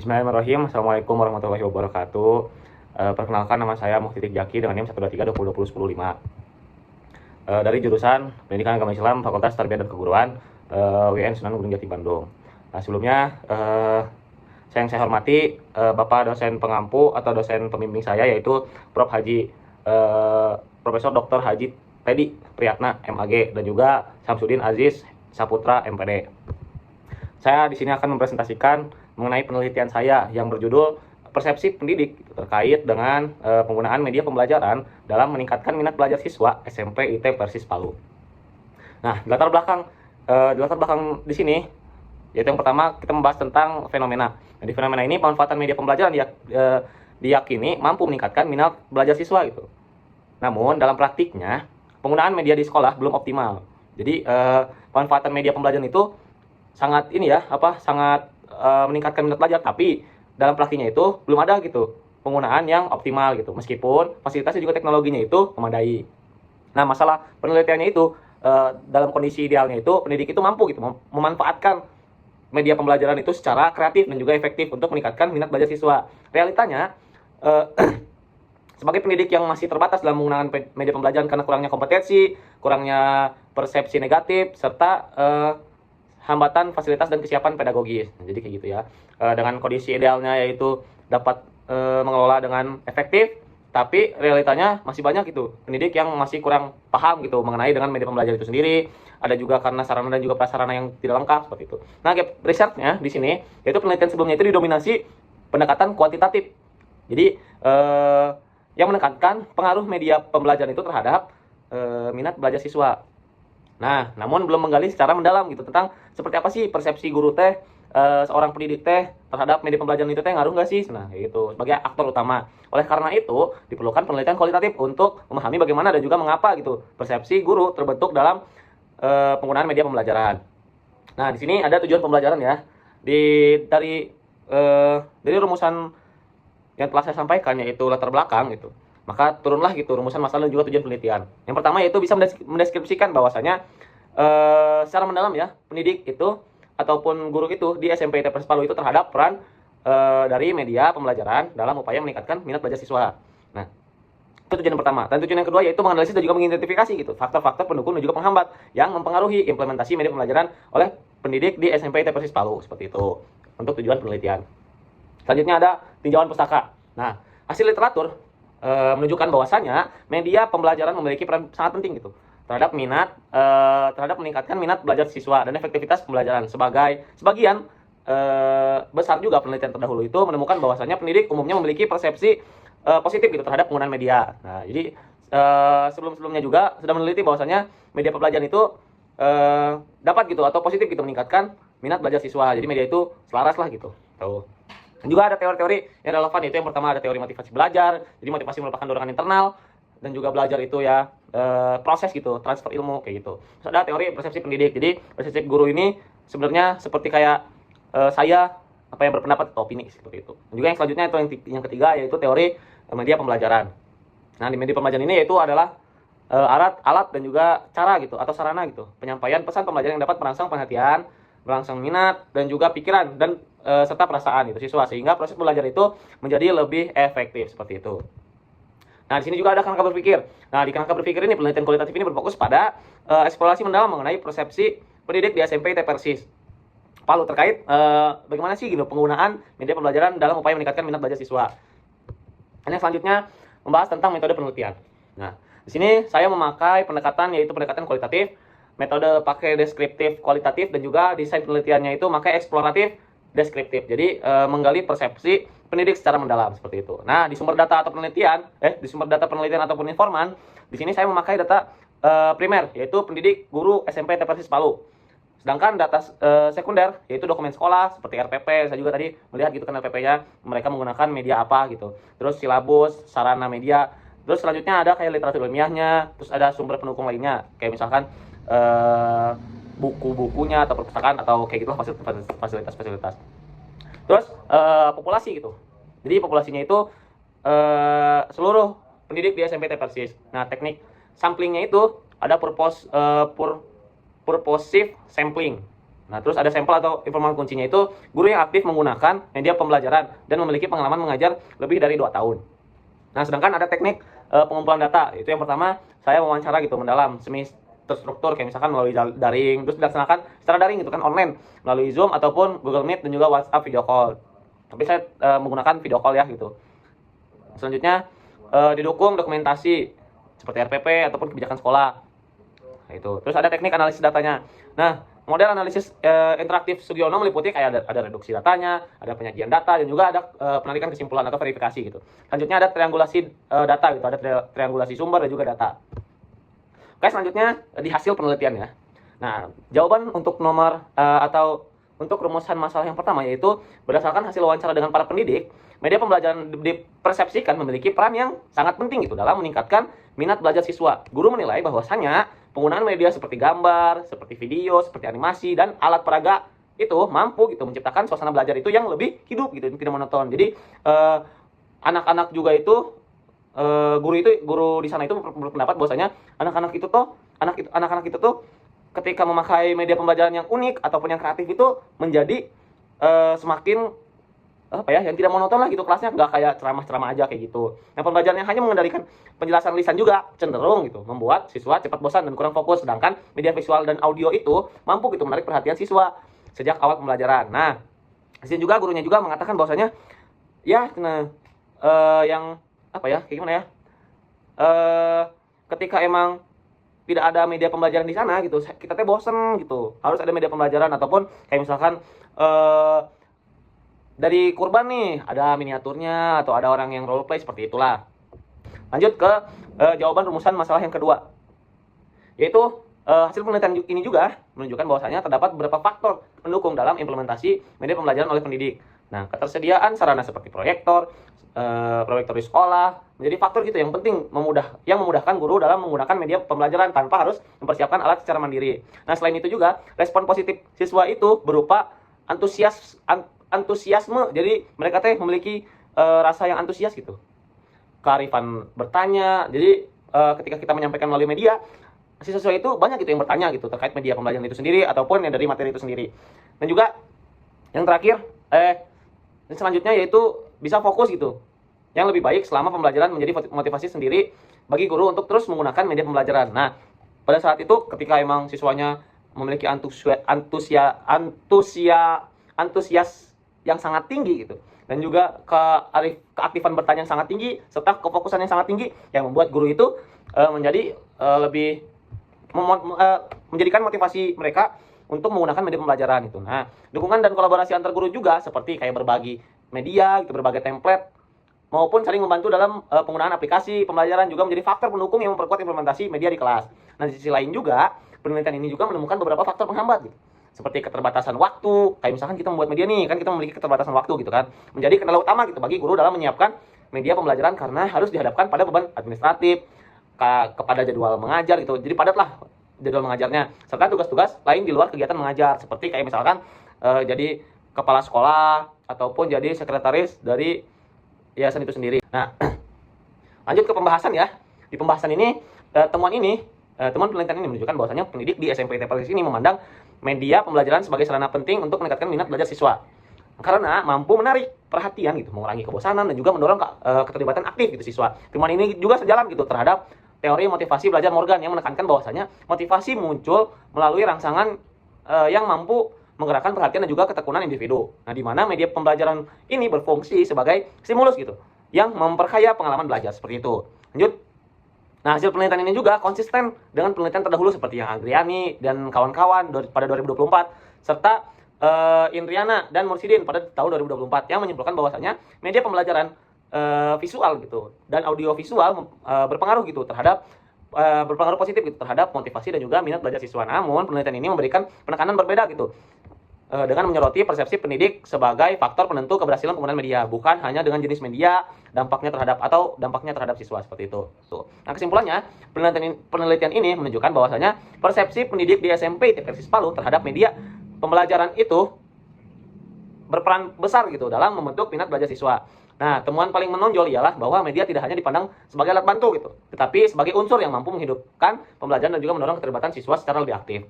Bismillahirrahmanirrahim. Assalamualaikum warahmatullahi wabarakatuh. Perkenalkan, nama saya Muhtitik Jaki dengan NIM 12320201005. Dari jurusan Pendidikan Agama Islam Fakultas Tarbiyah dan Keguruan, WN Sunan Gunung Jati Bandung. Nah, sebelumnya yang saya hormati Bapak dosen pengampu atau dosen pembimbing saya, yaitu Prof. Haji Profesor Dr. Haji Teddy Priyatna MAG, dan juga Samsudin Aziz Saputra MPD. Saya di sini akan mempresentasikan mengenai penelitian saya yang berjudul Persepsi Pendidik terkait dengan penggunaan media pembelajaran dalam meningkatkan minat belajar siswa SMP IT Persis Palu. Nah, latar belakang di sini, yaitu yang pertama kita membahas tentang fenomena. Nah, di fenomena ini pemanfaatan media pembelajaran diyakini mampu meningkatkan minat belajar siswa gitu. Namun dalam praktiknya penggunaan media di sekolah belum optimal. Jadi pemanfaatan media pembelajaran itu sangat meningkatkan minat belajar, tapi dalam praktiknya itu belum ada gitu penggunaan yang optimal gitu, meskipun fasilitasnya juga teknologinya itu memadai. Nah, masalah penelitiannya itu dalam kondisi idealnya itu pendidik itu mampu gitu memanfaatkan media pembelajaran itu secara kreatif dan juga efektif untuk meningkatkan minat belajar siswa. Realitanya sebagai pendidik yang masih terbatas dalam menggunakan media pembelajaran karena kurangnya kompetensi, kurangnya persepsi negatif, serta hambatan fasilitas dan kesiapan pedagogis. Jadi kayak gitu ya. Dengan kondisi idealnya yaitu dapat mengelola dengan efektif, tapi realitanya masih banyak gitu pendidik yang masih kurang paham gitu mengenai dengan media pembelajaran itu sendiri. Ada juga karena sarana dan juga prasarana yang tidak lengkap seperti itu. Nah, gap research-nya di sini yaitu penelitian sebelumnya itu didominasi pendekatan kuantitatif. Jadi yang menekankan pengaruh media pembelajaran itu terhadap minat belajar siswa. Nah, namun belum menggali secara mendalam gitu tentang seperti apa sih persepsi guru teh, seorang pendidik teh terhadap media pembelajaran itu teh ngaruh nggak sih? Nah, gitu sebagai aktor utama. Oleh karena itu diperlukan penelitian kualitatif untuk memahami bagaimana dan juga mengapa gitu persepsi guru terbentuk dalam penggunaan media pembelajaran. Nah, di sini ada tujuan pembelajaran ya. Dari rumusan yang telah saya sampaikan, yaitu latar belakang gitu. Maka turunlah gitu rumusan masalah dan juga tujuan penelitian. Yang pertama yaitu bisa mendeskripsikan bahwasanya secara mendalam ya, pendidik itu ataupun guru itu di SMP IT Persis Palu itu terhadap peran dari media pembelajaran dalam upaya meningkatkan minat belajar siswa. Nah, itu tujuan yang pertama. Dan tujuan yang kedua yaitu menganalisis dan juga mengidentifikasi gitu faktor-faktor pendukung dan juga penghambat yang mempengaruhi implementasi media pembelajaran oleh pendidik di SMP IT Persis Palu, seperti itu untuk tujuan penelitian. Selanjutnya ada tinjauan pustaka. Nah, hasil literatur menunjukkan bahwasanya media pembelajaran memiliki peran sangat penting gitu terhadap meningkatkan minat belajar siswa dan efektivitas pembelajaran. Sebagian besar juga penelitian terdahulu itu menemukan bahwasanya pendidik umumnya memiliki persepsi positif gitu terhadap penggunaan media. Nah, jadi sebelum-sebelumnya juga sudah meneliti bahwasanya media pembelajaran itu dapat gitu atau positif gitu meningkatkan minat belajar siswa. Jadi media itu selaras lah gitu. Tuh. Dan juga ada teori-teori yang relevan, yaitu yang pertama ada teori motivasi belajar. Jadi motivasi merupakan dorongan internal, dan juga belajar itu ya proses gitu, transfer ilmu kayak gitu. Terus ada teori persepsi pendidik. Jadi persepsi guru ini sebenarnya seperti kayak saya apa yang berpendapat atau opini seperti itu. Dan juga yang selanjutnya itu yang ketiga yaitu teori media pembelajaran. Nah, di media pembelajaran ini yaitu adalah alat dan juga cara gitu atau sarana gitu penyampaian pesan pembelajaran yang dapat merangsang perhatian, merangsang minat dan juga pikiran dan serta perasaan itu siswa, sehingga proses belajar itu menjadi lebih efektif seperti itu. Nah, di sini juga ada kerangka berpikir. Nah, di kerangka berpikir ini penelitian kualitatif ini berfokus pada eksplorasi mendalam mengenai persepsi pendidik di SMP IT Persis Palu terkait bagaimana sih gitu penggunaan media pembelajaran dalam upaya meningkatkan minat belajar siswa. Dan yang selanjutnya membahas tentang metode penelitian. Nah, di sini saya memakai pendekatan yaitu pendekatan kualitatif, metode pakai deskriptif kualitatif, dan juga desain penelitiannya itu pakai eksploratif deskriptif. Jadi menggali persepsi pendidik secara mendalam seperti itu. Nah, di sumber data penelitian ataupun informan, di sini saya memakai data primer yaitu pendidik guru SMP IT Persis Palu. Sedangkan data sekunder yaitu dokumen sekolah seperti RPP. Saya juga tadi melihat gitu kan RPP-nya mereka menggunakan media apa gitu. Terus silabus, sarana media. Terus selanjutnya ada kayak literatur ilmiahnya, terus ada sumber pendukung lainnya kayak misalkan buku-bukunya atau perpustakaan atau kayak gitu fasilitas-fasilitas. Terus populasi gitu. Jadi populasinya itu seluruh pendidik di SMP Persis. Nah, teknik samplingnya itu ada purposive sampling. Nah, terus ada sampel atau informasi kuncinya itu guru yang aktif menggunakan media pembelajaran dan memiliki pengalaman mengajar lebih dari 2 tahun. Nah, sedangkan ada teknik pengumpulan data. Itu yang pertama, saya wawancara gitu mendalam, semi terstruktur kayak misalkan melalui daring, terus dilaksanakan secara daring gitu kan, online melalui Zoom ataupun Google Meet dan juga WhatsApp video call. Tapi saya menggunakan video call ya gitu. Selanjutnya didukung dokumentasi seperti RPP ataupun kebijakan sekolah. Nah, itu. Terus ada teknik analisis datanya. Nah, model analisis interaktif Sugiono meliputi kayak ada reduksi datanya, ada penyajian data, dan juga ada penarikan kesimpulan atau verifikasi gitu. Selanjutnya ada triangulasi data gitu, ada triangulasi sumber dan juga data. Oke, selanjutnya di hasil penelitian ya. Nah, jawaban untuk nomor atau untuk rumusan masalah yang pertama yaitu berdasarkan hasil wawancara dengan para pendidik, media pembelajaran dipersepsikan memiliki peran yang sangat penting itu dalam meningkatkan minat belajar siswa. Guru menilai bahwasanya penggunaan media seperti gambar, seperti video, seperti animasi dan alat peraga itu mampu gitu menciptakan suasana belajar itu yang lebih hidup gitu, tidak monoton. Jadi anak-anak juga itu guru di sana itu berpendapat bahwasanya anak-anak itu tuh ketika memakai media pembelajaran yang unik ataupun yang kreatif itu menjadi semakin apa ya, yang tidak monoton lah gitu kelasnya, nggak kayak ceramah-ceramah aja kayak gitu. Nah, pembelajaran yang hanya mengendalikan penjelasan lisan juga cenderung gitu membuat siswa cepat bosan dan kurang fokus, sedangkan media visual dan audio itu mampu gitu menarik perhatian siswa sejak awal pembelajaran. Nah, di sini juga gurunya juga mengatakan bahwasanya ya yang apa ya, kayak gimana ya, ketika emang tidak ada media pembelajaran di sana gitu, kita teh bosen gitu, harus ada media pembelajaran. Ataupun kayak misalkan dari kurban nih ada miniaturnya atau ada orang yang role play, seperti itulah. Lanjut ke jawaban rumusan masalah yang kedua, yaitu hasil penelitian ini juga menunjukkan bahwasanya terdapat beberapa faktor pendukung dalam implementasi media pembelajaran oleh pendidik. Nah, ketersediaan sarana seperti proyektor di sekolah menjadi faktor gitu yang penting, yang memudahkan guru dalam menggunakan media pembelajaran tanpa harus mempersiapkan alat secara mandiri. Nah, selain itu juga respon positif siswa itu berupa antusiasme. Jadi mereka teh memiliki rasa yang antusias gitu, kearifan bertanya. Jadi ketika kita menyampaikan melalui media, siswa itu banyak gitu yang bertanya gitu terkait media pembelajaran itu sendiri ataupun yang dari materi itu sendiri. Dan juga yang terakhir dan selanjutnya yaitu bisa fokus gitu yang lebih baik selama pembelajaran, menjadi motivasi sendiri bagi guru untuk terus menggunakan media pembelajaran. Nah, pada saat itu ketika emang siswanya memiliki antusias yang sangat tinggi gitu, dan juga keaktifan bertanya yang sangat tinggi serta kefokusan yang sangat tinggi, yang membuat guru itu menjadi lebih menjadikan motivasi mereka untuk menggunakan media pembelajaran itu. Nah, dukungan dan kolaborasi antar guru juga seperti kayak berbagi media gitu, berbagai template maupun saling membantu dalam penggunaan aplikasi pembelajaran juga menjadi faktor pendukung yang memperkuat implementasi media di kelas. Nah, di sisi lain juga penelitian ini juga menemukan beberapa faktor penghambat gitu, seperti keterbatasan waktu. Kayak misalkan kita membuat media nih, kan kita memiliki keterbatasan waktu gitu kan, menjadi kendala utama gitu bagi guru dalam menyiapkan media pembelajaran karena harus dihadapkan pada beban administratif, kepada jadwal mengajar gitu. Jadi padat lah jadwal mengajarnya, serta tugas-tugas lain di luar kegiatan mengajar, seperti kayak misalkan jadi kepala sekolah ataupun jadi sekretaris dari yayasan itu sendiri. Nah, lanjut ke pembahasan ya. Di pembahasan ini temuan penelitian ini menunjukkan bahwasanya pendidik di SMP TPLS ini memandang media pembelajaran sebagai sarana penting untuk meningkatkan minat belajar siswa karena mampu menarik perhatian gitu, mengurangi kebosanan dan juga mendorong keterlibatan aktif gitu siswa. Temuan ini juga sejalan gitu terhadap teori motivasi belajar Morgan yang menekankan bahwasanya motivasi muncul melalui rangsangan yang mampu menggerakkan perhatian dan juga ketekunan individu. Nah, di mana media pembelajaran ini berfungsi sebagai stimulus gitu, yang memperkaya pengalaman belajar, seperti itu. Lanjut. Nah, hasil penelitian ini juga konsisten dengan penelitian terdahulu seperti yang Agriani dan kawan-kawan pada 2024, serta Indriana dan Mursidin pada tahun 2024 yang menyimpulkan bahwasanya media pembelajaran visual gitu dan audio visual berpengaruh gitu terhadap berpengaruh positif gitu terhadap motivasi dan juga minat belajar siswa. Namun penelitian ini memberikan penekanan berbeda gitu dengan menyoroti persepsi pendidik sebagai faktor penentu keberhasilan penggunaan media, bukan hanya dengan jenis media, dampaknya terhadap siswa, seperti itu. Tuh. Nah, kesimpulannya penelitian ini menunjukkan bahwasanya persepsi pendidik di SMP TPLS Palu terhadap media pembelajaran itu berperan besar gitu dalam membentuk minat belajar siswa. Nah, temuan paling menonjol ialah bahwa media tidak hanya dipandang sebagai alat bantu gitu, tetapi sebagai unsur yang mampu menghidupkan pembelajaran dan juga mendorong keterlibatan siswa secara lebih aktif.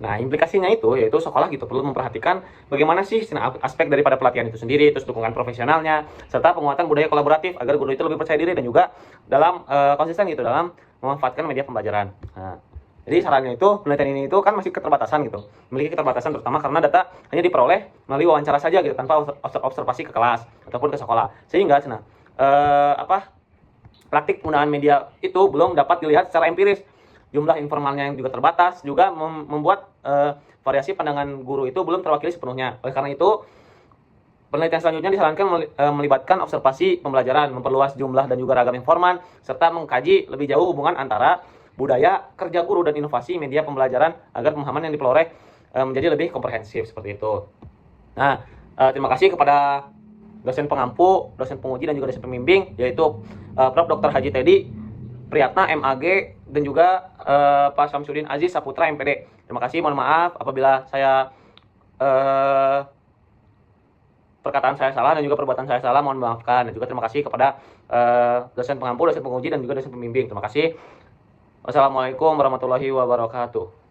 Nah, implikasinya itu yaitu sekolah gitu perlu memperhatikan bagaimana sih aspek daripada pelatihan itu sendiri, terus dukungan profesionalnya, serta penguatan budaya kolaboratif agar guru itu lebih percaya diri dan juga dalam konsisten gitu dalam memanfaatkan media pembelajaran. Nah, jadi sarannya itu penelitian ini itu kan masih keterbatasan gitu, memiliki keterbatasan terutama karena data hanya diperoleh melalui wawancara saja gitu tanpa observasi ke kelas ataupun ke sekolah, sehingga praktik penggunaan media itu belum dapat dilihat secara empiris. Jumlah informalnya yang juga terbatas juga membuat variasi pandangan guru itu belum terwakili sepenuhnya. Oleh karena itu penelitian selanjutnya disarankan melibatkan observasi pembelajaran, memperluas jumlah dan juga ragam informan, serta mengkaji lebih jauh hubungan antara budaya, kerja guru, dan inovasi media pembelajaran agar pemahaman yang diperoleh menjadi lebih komprehensif seperti itu. Nah, terima kasih kepada dosen pengampu, dosen penguji, dan juga dosen pembimbing, yaitu Prof. Dr. Haji Teddy Priyatna, MAG, dan juga Pak Syamsuddin Aziz Saputra, MPD. Terima kasih, mohon maaf apabila perkataan saya salah dan juga perbuatan saya salah, mohon maafkan. Dan juga terima kasih kepada dosen pengampu, dosen penguji, dan juga dosen pembimbing. Terima kasih. Wassalamualaikum warahmatullahi wabarakatuh.